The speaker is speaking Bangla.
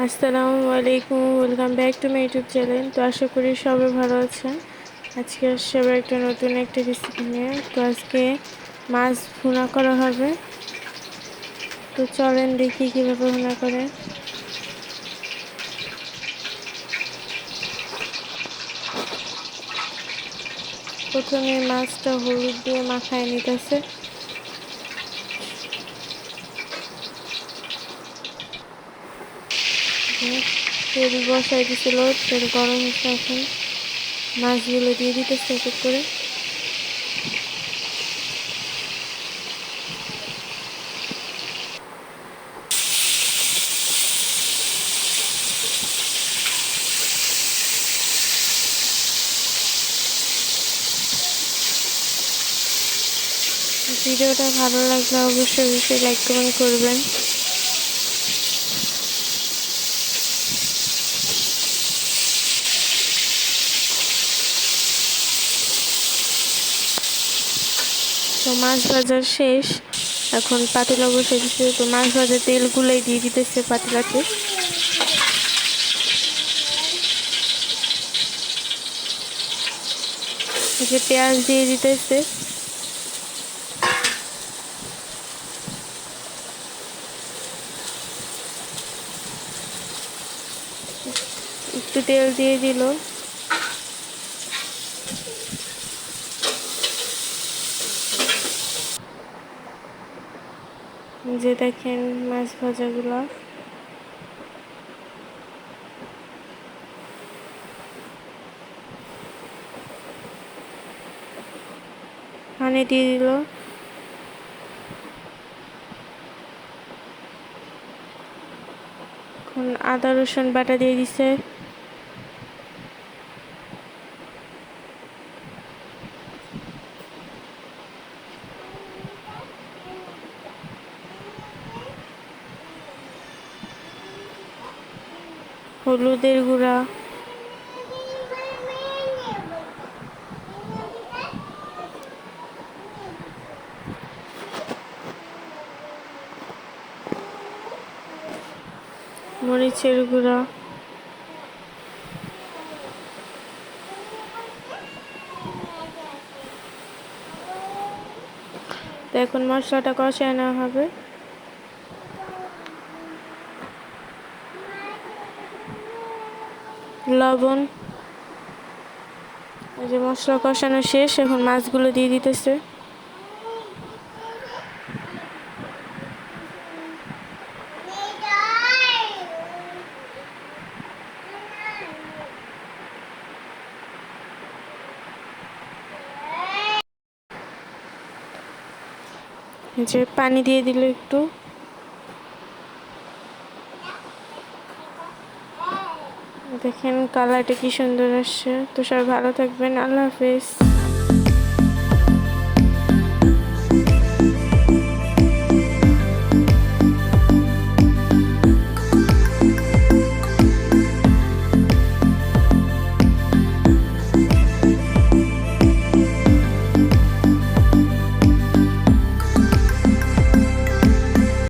আসসালামু আলাইকুম, welcome back to my YouTube channel. তো আশা করি সবাই ভালো আছেন। আজকে সবাই একটা নতুন একটা রেসিপি নিয়ে। তো আজকে মাছ ভুনা করা হবে। তো চলেন দেখি কীভাবে ভুনা করে। প্রথমে মাছটা হলুদ দিয়ে মাখায় নিতেছে। তেল বসাই দিছিল, তেল গরম হচ্ছে। এখন মাছগুলো দিয়ে দিতেছে এক এক করে। ভিডিওটা ভালো লাগলে অবশ্যই লাইক কমেন্ট করবেন। তো মাছ ভাজা শেষ, এখন পাতিলা বসে দিচ্ছে। তো মাছ ভাজা তেলগুলোই দিয়ে দিতেছে পাতিলাতে। যে পেঁয়াজ দিয়ে দিতেছে। একটু তেল দিয়ে দিল। যে দেখেন মাছ ভাজাগুলো। পানি দিয়ে দিল। এখন আদা রসুন বাটা দিয়ে দিছে। হলুদের গুঁড়া, মরিচের গুঁড়া, তো এখন মশলাটা কষায় নেওয়া হবে। লবণ। এই যে মশলা কষানো শেষ, এখন মাছগুলো দিয়ে দিতেছে। যে পানি দিয়ে দিল একটু। দেখেন কালারটা কি সুন্দর আসছে। তো সবাই ভালো থাকবেন, আল্লাহ হাফেজ।